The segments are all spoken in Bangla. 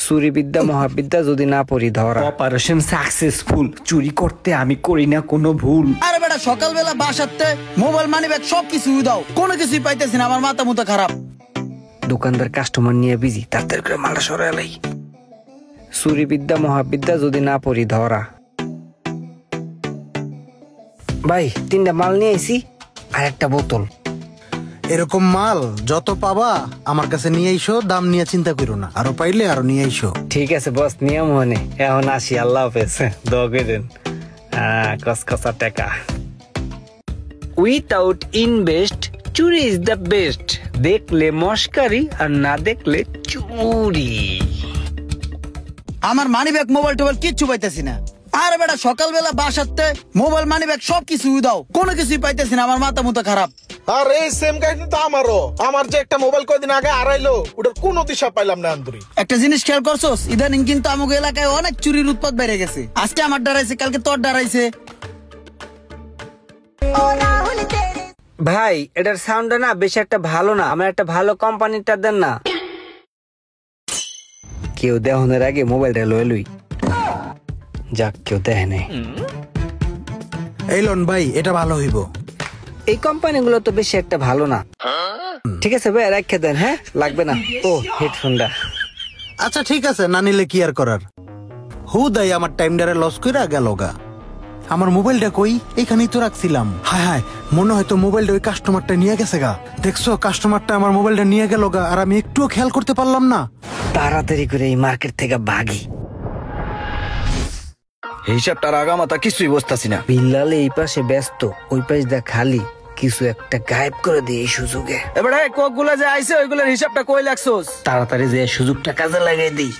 চুরি বিদ্যা মহাবিদ্যা যদি না পড়ি ধরা। অপারেশন সাকসেসফুল, চুরি করতে আমি করি না কোনো ভুল। আরে বেটা সকালবেলা বাসাতে মোবাইল মানি ব্যাগ সবকিছু দাও, কোনো কিছুই পাইতেছি না, আমার মাথা মুথা খারাপ। দোকানদার কাস্টমার নিয়ে বিজি, তাড়াতাড়ি করে মালটা সরাই। চুরি বিদ্যা মহাবিদ্যা যদি না পড়ি ধরা। ভাই 3টা মাল নিয়ে আইছি আর একটা বোতল। এরকম মাল যত পাবা আমার কাছে নিয়ে আইসো, দাম নিয়ে চিন্তা করো না, আরো পাইলে আরো নিয়ে আইসো। ঠিক আছে বস, নিয়ম হনে এখন আসি, আল্লাহ হাফেজ। দোয়া করেন। কসকসা টাকা। উইথাউট ইনভেস্ট চুরি ইজ দ্য বেস্ট। দেখলে মস্কারি আর না দেখলে চুরি। আমার মানি ব্যাগ মোবাইল টোবাইল কিচ্ছু পাইতেছি না। আরে বেটা সকালবেলা বাসাতে মোবাইল মানি ব্যাগ সবকিছু দাও, কোনো কিছুই পাইতেছি না, আমার মাথা মুথা খারাপ। আর এই সেম কাহিনী তো আমারও। আমার যে একটা মোবাইল কয়দিন আগে হারাইলো, ওটার কোনো দিশা পাইলাম না আন্দুরি। একটা জিনিস খেয়াল করছোস, ইদানিং কিন্তু আমাকে এলাকায় অনেক চুরির উৎপাত বেড়ে গেছে। আজকে আমার ডরাইছে, কালকে তোর ডরাইছে। ভাই এটার সাউন্ডটা না বেশি একটা ভালো না, আমার একটা ভালো কোম্পানিটা দেন না। কেউ দেহনের আগে মোবাইলটা লয়ে লই। যাক কেউ দেখে নেই। এই লন ভাই, এটা ভালো হইব। এই কোম্পানিগুলো তো বেশি একটা ভালো না। ঠিক আছে ভাই, রেখে দেন। হ্যাঁ লাগবে না। ও হেডফোনটা। আচ্ছা ঠিক আছে, না নিলে কি আর করার। হুদাই আমার টাইমটারে লস কইরা গেল গা। আমার মোবাইলটা কই? এখানেই তো রাখছিলাম। হায় হায়, মনে হয় তো মোবাইলটা ওই কাস্টমারটা নিয়ে গেছে গা। দেখছো, কাস্টমারটা আমার মোবাইলটা নিয়ে গেল গা, আর আমি একটুও খেয়াল করতে পারলাম না। তাড়াতাড়ি করে এই মার্কেট থেকে ভাগি। হিসাবটার আগামাতা কিছুই বুঝতাছি না। বিল্লাল এই পাশে ব্যস্ত, ওই পাশ দা খালি। কিছু একটা গায়েব করে দিই এই সুযোগে। এবারে কোক গুলা যে আইছে ওইগুলোর হিসাবটা কই লাগছোস? তাড়াতাড়ি যে সুযোগটা কাজে লাগাই দিই।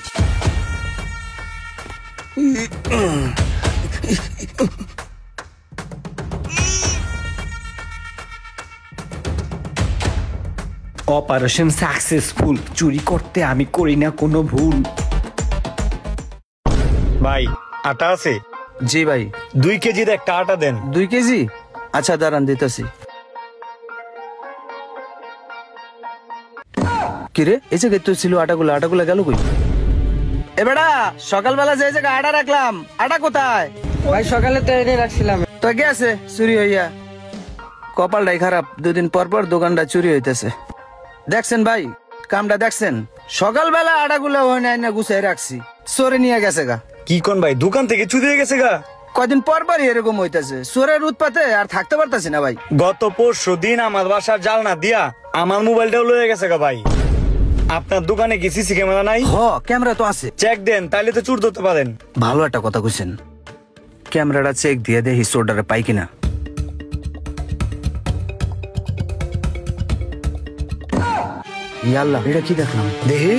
অপারেশন সাকসেসফুল, চুরি করতে আমি করি না কোনো ভুল। ভাই আটা আছে? জি ভাই। 2 কেজির একটা আটা দেন। 2 কেজি? আচ্ছা দাঁড়ান দিতেছি। কিরে এই জায়গায় তো ছিল আটাগুলা গেল কই? এ বেটা সকালবেলা যে জায়গায় আটা রাখলাম, আটা কোথায়? ভাই সকালে তো এনে রাখছিলাম। তো গেছে চুরি হইয়া। কপালটাই খারাপ, 2 দিন পর পর দোকানটা চুরি হইতেছে। দেখছেন ভাই কামটা দেখছেন? সকালবেলা আটাগুলা হয় নাই না গুছাই রাখছি, চোরে নিয়ে গেছে গা। কি কোন ভাই, দোকান থেকে চুরি হয়ে গেছে গা? কদিন পর পরই এরকম হইতেছে, চোরের উৎপাতে আর থাকতে পারতাছি না ভাই। গত পরশু দিন আমার বাসার জালনা দিয়া আমার মোবাইলটাও লয়ে গেছে গা ভাই। আপনার দোকানে কি সিসি ক্যামেরা নাই? হ ক্যামেরা তো আছে। চেক দেন, তাইলে তো চুর ধরতে পারেন। ভালো একটা কথা কইছেন, ক্যামেরাটা চেক দিয়ে দেখি চোরটারে পাই কিনা। ইয়াল্লাহ, এটা কি দেখলাম? দেখি।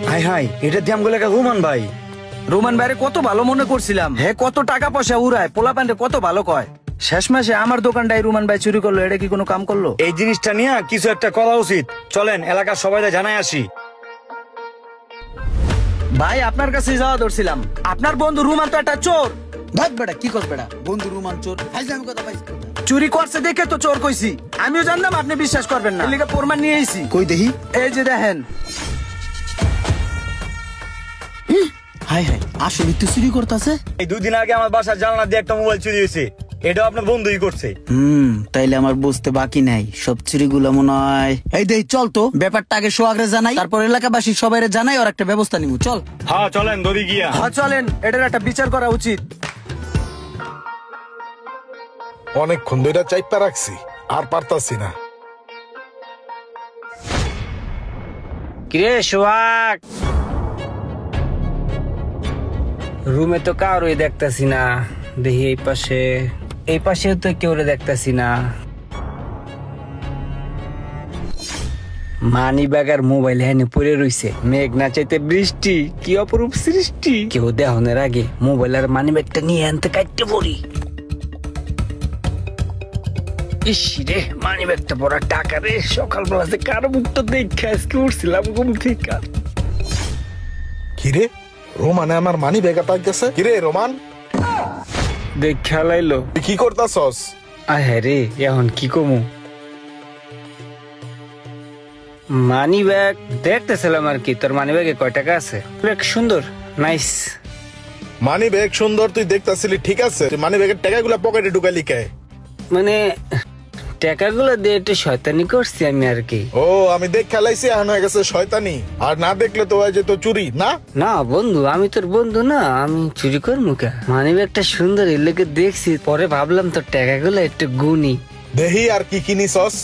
হাই হাই, এটা দিয়ে আমগুলো রোমান ভাই। রোমান ভাইরে কত ভালো মনে করছিলাম, হে কত টাকা পয়সা উড়ায়, পোলা প্যান্টে কত ভালো কয়। শেষ মাসে আমার দোকানটাই রোমান ভাই চুরি করলো। এটা কি কোনো কাম করলো? এই জিনিসটা নিয়ে কিছু একটা করা উচিত। চলেন এলাকার সবাই জানাই আসি। ভাই আপনার কাছে যাওয়া ধরছিলাম, আপনার বন্ধু রুমান তো একটা চোর। ভাই বেটা কি কর বেটা, বন্ধু রুমান চোর, ফাইজলামি কথা পাইছি। চুরি করছে দেখে তো চোর কইছি, আমিও জানতাম আপনি বিশ্বাস করবেন না, এলিগা প্রমাণ নিয়ে আইছি। কই দেখি? এই যে দেখেন। হাই হাই, আসলে তুই চুরি করতেছে? এই 2 দিন আগে আমার বাসার জানলা দিয়ে একটা মোবাইল চুরি হয়েছে, এটাও আপনার বন্ধুই করছে। তাইলে আমার বুঝতে বাকি নাই, সব চুরিগুলো মনে হয়। এই দেই চল তো, ব্যাপারটা আগে সোহাগরে জানাই, তারপর এলাকাবাসী সবাই জানাই, আর একটা ব্যবস্থা নিব। চল। হ্যাঁ চলেন ধরি গিয়া। হ্যাঁ চলেন, এটার একটা বিচার করা উচিত। অনেকক্ষণ ধরে চাইপা রাখছি, আর পারতাছি না। কিরে সোহাগ, রুমে তো কারোই দেখতাছি না। দেখি এই পাশেও তো কেউ দেখতাছি না। মানি ব্যাগ আর মোবাইল হ্যানে পড়ে রইছে। মেঘ না চাইতে বৃষ্টি, কি অপরূপ সৃষ্টি। কেউ দেহনের আগে মোবাইল আর মানি ব্যাগটা নিয়ে আনতে কাটতে পড়ি। ইস রে, মানি ব্যাগটা পড়া টাকা রে। সকালবেলা যে কারো মুখটা দেখে আজকে উঠছিলাম ঘুম থেকে। কিরে রোমানে আমার মানি ব্যাগ পাইতেছে। কিরে রোমান, দেখ খেলাইলো। তুই কি করতাছস? আয় হ্যাঁ রে, এখন কি কমু? মানি ব্যাগ দেখতেছিলাম আর কি, তোর মানি ব্যাগে কয় টাকা আছে? ব্যাগ সুন্দর, নাইস। মানি ব্যাগ সুন্দর তুই দেখতাছিলি, ঠিক আছে, তুই মানি ব্যাগের টাকাগুলো পকেটে ঢুকালি কে? মানে টাকাগুলো দিয়ে একটু শয়তানি করছি আমি আর কি। ও আমি দেখ খেলাইছি, এখন হয়ে গেছে শয়তানি। আর না দেখলে তো হয় যে তো চুরি না। না বন্ধু, আমি তোর বন্ধু না, আমি চুরি কর মুখা। মানি ব্যাগটা সুন্দর, এর লেগে দেখছি, পরে ভাবলাম তোর টাকাগুলো একটু গুনি। দেহি আর কি কিনিসস?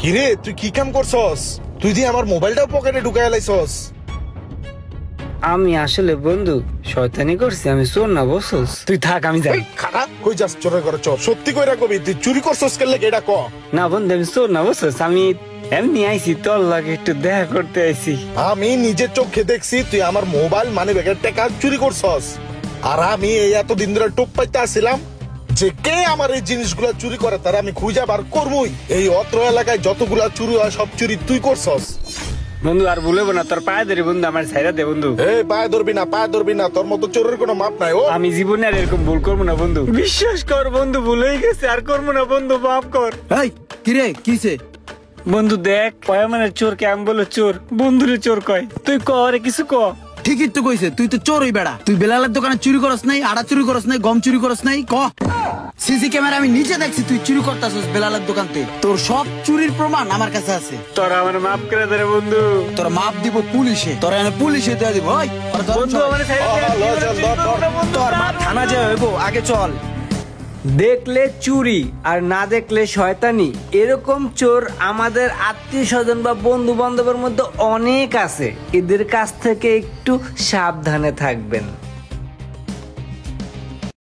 কিরে তুই কি কাম করছস? তুই দিয়ে আমার মোবাইলটাও পকেটে ঢুকাই লাইছস। আমি আসলে বন্ধু শয়তানি করছি, আমি চোর না বসস। তুই থাক, আমি যাই। খারাপ কই যাস? চোরের ঘরে চোর। সত্যি কইরা কবি তুই চুরি করছস কেলে, এটা ক। না বন্ধু, আমি চোর না বসস, আমি এমনি আইছি, তোর লাগে একটু দেখা করতে আইছি। আমি নিজের চোখে দেখছি তুই আমার মোবাইল মানি ব্যাগের টাকা চুরি করছস। আর আমি এই এতদিন ধরে টোপ পাইতে আসছিলাম যে কে আমার এই জিনিসগুলা চুরি করে, তার আমি খুঁজে বার করবই। এই অত্র এলাকায় যতগুলা চুরি হয় সব চুরি তুই করছস। বন্ধু আর ভুলবো না, তোর পায়ে ধরে বন্ধু, আমার ছাইরা দে বন্ধু। এই পায়ে ধরবি না, পায়ে ধরবি না, তোর মতো চোরের কোনো মাপ নাই। ও আমি জীবনে আর এরকম ভুল করবো না বন্ধু, বিশ্বাস কর বন্ধু, ভুল হয়ে গেছে, আর করবো না বন্ধু, মাফ কর। এই কিরে কিসে? বন্ধু দেখ, পয়ামানের চোর কে আমি বলো চোর, বন্ধুরে চোর কয়, তুই করে কিছু ক। ঠিকই তো কইছে, তুই তো চোরই বেড়া। তুই বেলালের দোকানে চুরি করস নাই, আড়া চুরি করস নাই, গম চুরি করস নাই, ক। সিসি ক্যামেরা আমি নিজে দেখছি তুই চুরি করতাছস বেলালের দোকানতে। তোর সব চুরির প্রমাণ আমার কাছে আছে। তোরা আমার মাফ করে দে রে বন্ধু। তোর মাপ দিব পুলিশে, তোর এনে পুলিশে দিয়ে দিব। ওই বন্ধু আমার ছাইরা দে, তোর মাপ থানা যে হইব, আগে চল। দেখলে চুরি আর না দেখলে শয়তানি, এরকম চোর আমাদের আত্মীয় স্বজন বা বন্ধু বান্ধবের মধ্যে অনেক আছে। এদের কাছ থেকে একটু সাবধানে থাকবেন।